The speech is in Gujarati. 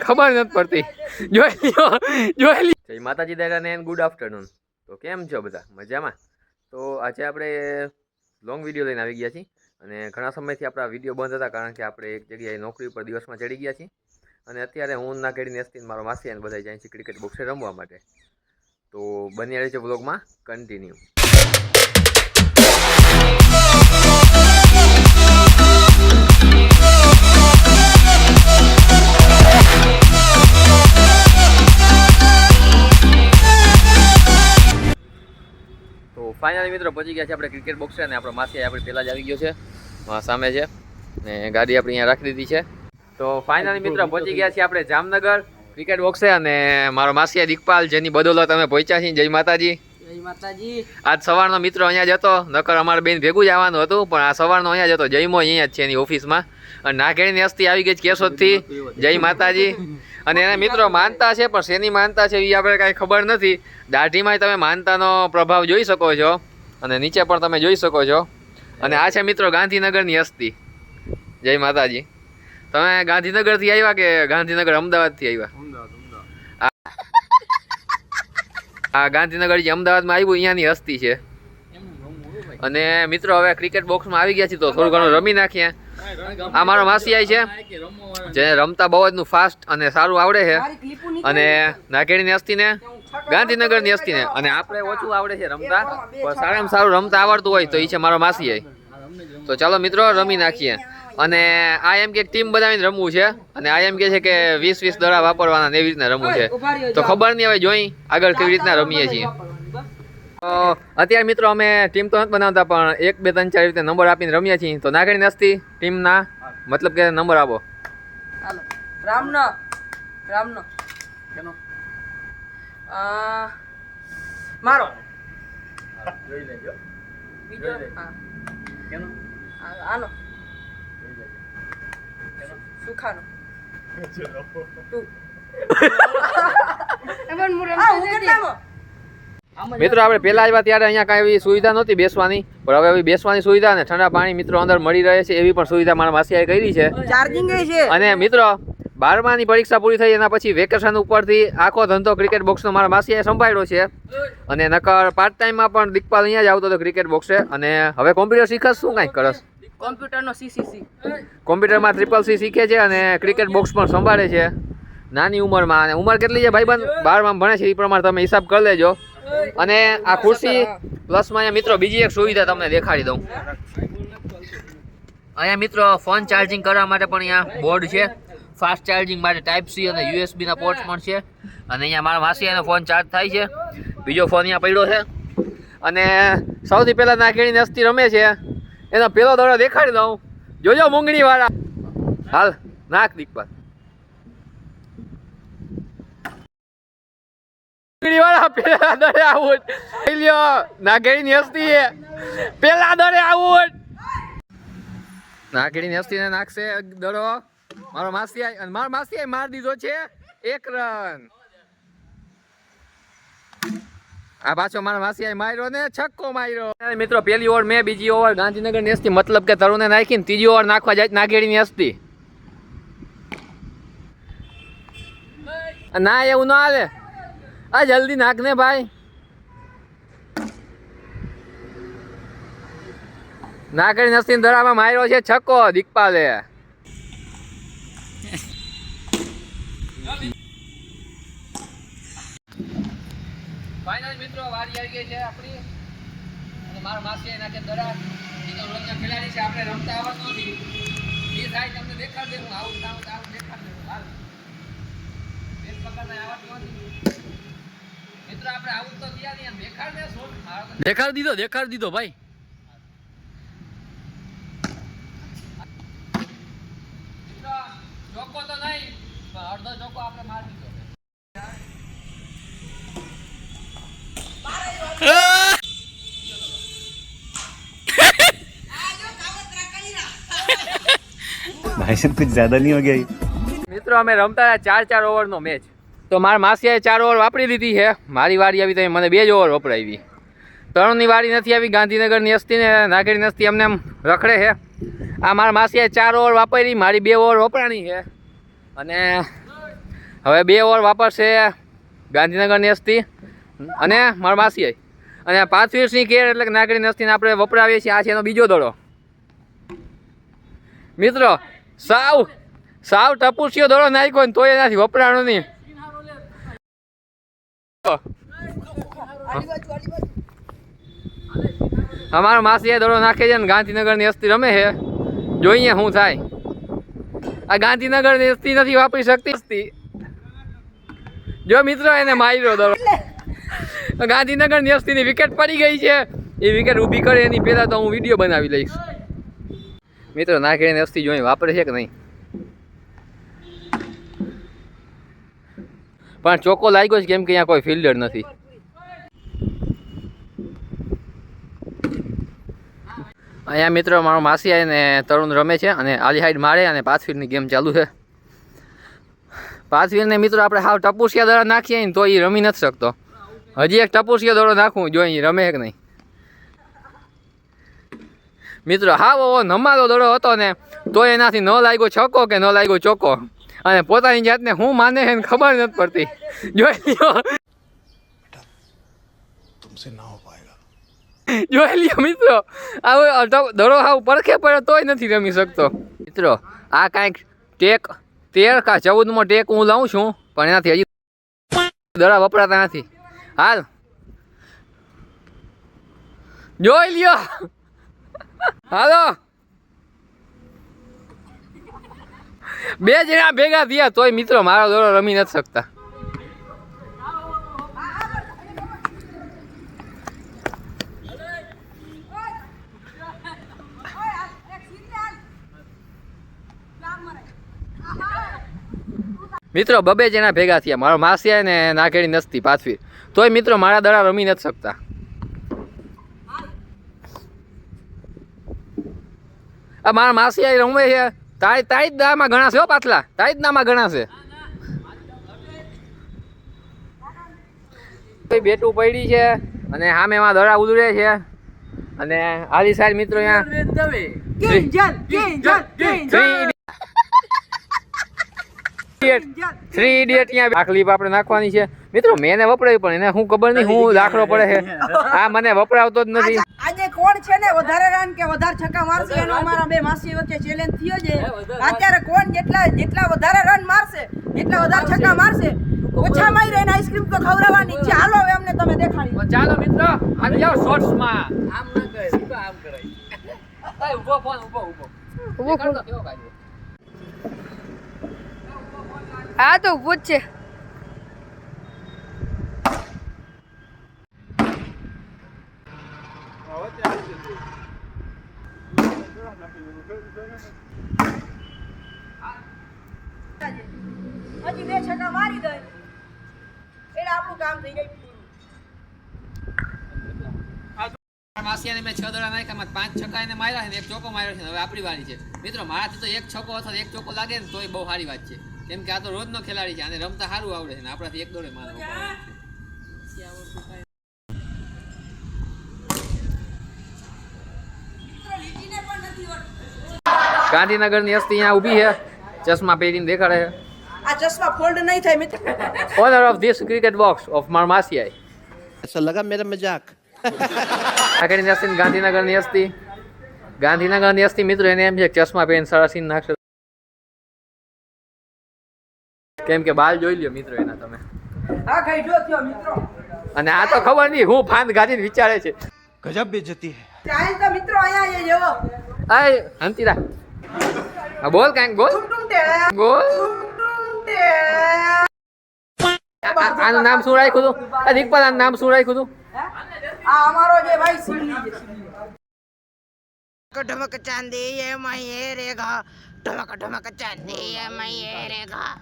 ખબર નથી પડતી. જય માતાજી દાદાને ગુડ આફ્ટરનૂન. તો કેમ છો બધા? મજામાં? તો આજે આપણે લોંગ વિડીયો લઈને આવી ગયા છીએ અને ઘણા સમયથી આપણા વિડીયો બંધ હતા કારણ કે આપણે એક જગ્યાએ નોકરી ઉપર દિવસમાં ચડી ગયા છીએ અને અત્યારે હું ના કેડી નેસ્તીન મારો માસી અને બધા જાય છે ક્રિકેટ બોક્સે રમવા માટે. તો બની રહી છે બ્લોગમાં કન્ટિન્યુ. તો ફાઇનલી મિત્રો પહોંચી ગયા છે આપણે ક્રિકેટ બોક્સે અને આપણો માસી આપણે પહેલાં જ આવી ગયો છે, સામે છે ને ગાડી આપણી અહીંયા રાખી દીધી છે. તો ફાઇનલી મિત્રો પહોંચી ગયા છીએ આપણે જામનગર ક્રિકેટ બોક્સે અને મારો માસી દિકપાલ જેની બદોલત અમે પહોંચ્યા છીએ. જય માતાજી. જય માતાજી. આજ સવારનો મિત્રો અહીંયા જ હતો, નકર અમારે બેન ભેગું જ આવવાનું હતું પણ આ સવારનો અહીંયા જ હતો. જયમો અહીંયા જ છે એની ઓફિસમાં અને નાગેડીની અસ્તી આવી ગઈ છે કેશોદથી. જય માતાજી. અને એના મિત્રો માનતા છે પણ શેની માનતા છે એ આપણે કાંઈ ખબર નથી. દાઢીમાં તમે માનતાનો પ્રભાવ જોઈ શકો છો અને નીચે પણ તમે જોઈ શકો છો. અને આ છે મિત્રો ગાંધીનગરની અસ્તી. જય માતાજી. તમે ગાંધીનગરથી આવ્યા કે ગાંધીનગર અમદાવાદથી આવ્યા? આ ગાંધીનગર જે અમદાવાદમાં આવ્યું અહીંયાની હસ્તી છે. અને મિત્રો હવે ક્રિકેટ બોક્સમાં આવી ગયા છીએ તો થોડું ઘણું રમી નાખીએ. આ મારો માસી આઈ છે જેને રમતા બહુ જ ફાસ્ટ અને સારું આવડે છે અને નાકેડીની હસ્તીને ગાંધીનગરની હસ્તીને અને આપણે ઓછું આવડે છે રમતા પણ સારામાં સારું રમતા આવડતું હોય તો એ છે મારો માસી આઈ. તો ચાલો મિત્રો રમી નાખીએ. અને આ એમ કે ટીમ બનાવીને રમવું છે અને આ એમ કે છે કે 20-20 દડા વાપરવાના એવી રીતના રમવું છે. તો ખબર નહીં હવે જોઈ આગળ કેવી રીતના રમીએ છીએ. તો અત્યારે મિત્રો અમે ટીમ તો નથી બનાવતા પણ 1, 2, 3, 4 રીતે નંબર આપીને રમીએ છીએ. તો નાગેડી નસ્તી ટીમના મતલબ કે નંબર આપો. રામનો રામનો કેનો મારો જોઈ લેજો બીજો કેનો આનો સુખાનો તું એમન મુરમ મિત્રો આપણે પહેલા આવ્યા ત્યારે અહીંયા કાંઈ એવી સુવિધા નહોતી બેસવાની પણ હવે એવી બેસવાની સુવિધા અને ઠંડા પાણી મિત્રો અંદર મળી રહે છે એવી પણ સુવિધા મારા માસીએ કરી છે. ચાર્જિંગ છે. અને મિત્રો 12માની પરીક્ષા પૂરી થઈ એના પછી વેકેશન ઉપરથી આખો ધંધો ક્રિકેટ બોક્સનો મારા માસીએ સંભાળ્યો છે અને નકર પાર્ટ ટાઈમમાં પણ દિકપાલ અહીંયા જ આવતો હતો ક્રિકેટ બોક્સે. અને હવે કોમ્પ્યુટર શીખસ શું કાંઈક કરસ? કોમ્પ્યુટરનો CCC કોમ્પ્યુટરમાં CCC શીખે છે અને ક્રિકેટ બોક્સ પણ સંભાળે છે નાની ઉંમરમાં. અને ઉંમર કેટલી છે ભાઈબંધ? 12માં ભણે છે એ પ્રમાણે તમે હિસાબ કરી લેજો. અને આ ખુરશી પ્લસમાં અહીંયા મિત્રો બીજી એક સુવિધા તમને દેખાડી દઉં. અહીંયા મિત્રો ફોન ચાર્જિંગ કરવા માટે પણ અહીંયા બોર્ડ છે. ફાસ્ટ ચાર્જિંગ માટે ટાઈપ C અને USB ના પોર્ટ પણ છે. અને અહીંયા મારા માસી એનો ફોન ચાર્જ થાય છે. બીજો ફોન અહીંયા પડ્યો છે. અને સૌથી પહેલાં નાગેડીની હસ્તી રમે છે એનો પેલો દડો દેખાડી દઉં. જોજો મૂંગણી વાળા. હાલ નાખ દીકપત. પેલા દરે આઉટ. નાગેડીની હસ્તી પેલા દરે આઉટ. નાગેડીની હસ્તીને નાખશે દડો મારો માસી અને મારો માસી માર દીધો છે 1 રન. આ પાછો મારા માસી માર્યો ને છક્કો માર્યો. મિત્રો પહેલી ઓવર મેં, બીજી ઓવર ગાંધીનગરની હસ્તી મતલબ કે તરુણે નાખીને ત્રીજી ઓવર નાખવા જાય નાગેડીની હસ્તી. ના એવું ના હાલે. આ જલ્દી નાખ ને ભાઈ. નાગેડી નસ્તી દરામાં માર્યો છે છક્કો દિકપાલે. ફાઇનલ મિત્રો વારી આવી ગઈ છે આપણી અને મારા માસી નાખે દરા. ઈ તો રોજના ખેલાડી છે, આપણે રમતા આવડતું નથી. એ થાય તમને દેખાડ દે હું આવું દેખાડ દે. હાલ બેસ પકડને આવડતું નથી મિત્રો. આપણે આવું તો દિયા નહીં દેખાડ દે. દેખાડ દીધો ભાઈ. મિત્રો ચોકો તો નહીં પણ અડધો ચોકો આપણે માર દીધો. भाई साहब कुछ ज्यादा नहीं हो गया? મિત્રો અમે રમતા 4-4 ઓવરનો મેચ. તો મારા માસીએ 4 ઓવર વાપરી લીધી છે. મારી વારી આવી તો મને 2 જ ઓવર વપરાવી. તરુણની વાડી નથી આવી, ગાંધીનગરની હસ્તી ને નાગેડીની હસ્તી અમને એમ રખડે છે. આ મારા માસીએ 4 ઓવર વાપરી, મારી 2 ઓવર વપરાણી છે અને હવે 2 ઓવર વાપરશે ગાંધીનગરની હસ્તી અને મારા માસીએ. અને 5 વીસની કેર એટલે કે નાગેડીની હસ્તીને આપણે વપરાવીએ છીએ. આ છે એનો બીજો દડો. મિત્રો સાવ ટપુસિયો દડો નાખ્યો ને તોય એનાથી વપરાણો નહીં. અમારો માસીએ દડો નાખે છે ને ગાંધીનગરની હસ્તી રમે છે. જોઈએ શું થાય. આ ગાંધીનગરની હસ્તી નથી વાપરી શકતી. જો મિત્રો એને માર્યો દડો. ગાંધીનગરની હસ્તીની વિકેટ પડી ગઈ છે. એ વિકેટ ઊભી કરે એની પહેલાં તો હું વિડીયો બનાવી લઈશ. મિત્રો નાગેડીની હસ્તી જોઈ વાપરે છે કે નહીં. પણ ચોખ્ખો લાગ્યો છે કેમ કે અહીંયા કોઈ ફિલ્ડર નથી. અહીંયા મિત્રો મારો માસી આવીને તરુણ રમે છે અને આલી હાઈડ મારે અને 5 ફીટની ગેમ ચાલુ છે. 5 ફીટને મિત્રો આપણે હાવ ટપુસિયા દડા નાખીએ ને તો એ રમી નથી શકતો. હજી એક ટપુસિયા દડો નાખવું જોઈએ રમે કે નહીં. મિત્રો હાવ એવો નમાલો દડો હતો ને તો એનાથી ન લાગ્યો છક્કો કે ન લાગ્યો ચોક્કો. અને પોતાની જાતને હું માને છે ને ખબર નથી પડતી. જોઈ લ્યો જોઈ લ્યો મિત્રો, આવો દડો હાવ પડખે પડે તોય નથી રમી શકતો. મિત્રો આ કાંઈક ટેક 13 કા 14મો ટેક હું લાવું છું પણ એનાથી હજી દડા વપરાતા નથી. હાલ જોઈ લ્યો. હાલો 2 જણા ભેગા થયા તોય મિત્રો મારો દડો રમી નથી શકતા. મિત્રો 2 જણા ભેગા થયા. મારો માસી ને નાગેડી નસ્તી 5 ફીટ તોય મિત્રો મારા દડા રમી નથી શકતા. આ મારા માસી આવી રમે છે. તારી જ દામાં ઘણા છે હો પાછલા, તારી જ દામાં ઘણા છે. બેટું પડી છે અને સામે એમાં દડા ઉદડે છે અને આલી સાઈડ મિત્રો અહીંયા 3 ઇડિયટ અહીંયા આ ક્લિપ આપણે નાખવાની છે. મિત્રો મેં એને વપરાવી પણ એને શું ખબર નહીં હું દાખલો પડે છે. આ મને વપરાવતો જ નથી. આજે કોણ છે ને વધારે રન કે વધારે છક્કા મારશે એનો અમારા 2 માસી વચ્ચે ચેલેન્જ થયો છે. અત્યારે કોણ જેટલા વધારે રન મારશે, જેટલા વધારે છક્કા મારશે, ઓછા મારી એને આઈસ્ક્રીમ તો ખવડાવવાની છે. હાલો હવે અમને તમે દેખાડી. ચાલો મિત્રો આવી જાવ શોર્ટ્સ માં. આમ ન કરે, આમ કરાય. ભાઈ ઊભો ફોન ઊભો કર દો કેવો ભાઈ. આ તો ઊભો જ છે. હજી 2 છક્કા મારી દે એટલે આપણું કામ થઈ જાય. માસિયાને મેં 6 દડા નાખ્યા, 5 છક્કા એને માર્યા છે, 1 ચોકો માર્યો છે. હવે આપણી વારી છે મિત્રો. મારાથી તો 1 છક્કો અથવા 1 ચોકો લાગે ને તોય બહુ સારી વાત છે કેમ કે આ તો રોજનો ખેલાડી છે. આને રમતા સારું આવડે છે ને આપણાથી 1 દોડે મારવો પડે. ગાંધીનગરની હસ્તી અહીંયા ઊભી છે, ચશ્મા પહેરીને દેખાડે છે. આ ચશ્મા ફોલ્ડ નહીં થાય મિત્રો. Honour of this cricket box of માર માસિયા. ऐसा लगा मेरा मजाक. નાગેડીની હસ્તી ગાંધીનગરની હસ્તી. ગાંધીનગરની હસ્તી મિત્રો એને એમ છે ચશ્મા પહેરીને સરાસીને નાખશે કેમ કે બાલ જોઈ લ્યો મિત્રો એના તમે. આ કઈ જો થયો મિત્રો. અને આ તો ખબર નહીં હું ફાંદ ગાડીને વિચારે છે. गजब बेइज्जती है. ચાલ તો મિત્રો અહીંયા એ જેવો આય હંતીરા આ બોલ કાંઈક બોલ બોલ. આનું નામ શું રાખ્યું તું? આ દીકપાલ આનું નામ શું રાખ્યું તું? આ અમારો જે ભાઈ સિલ્લી છે. ढमक चांदी ये मैं ये रेगा ढमक ढमक चांदी ये मैं ये रेगा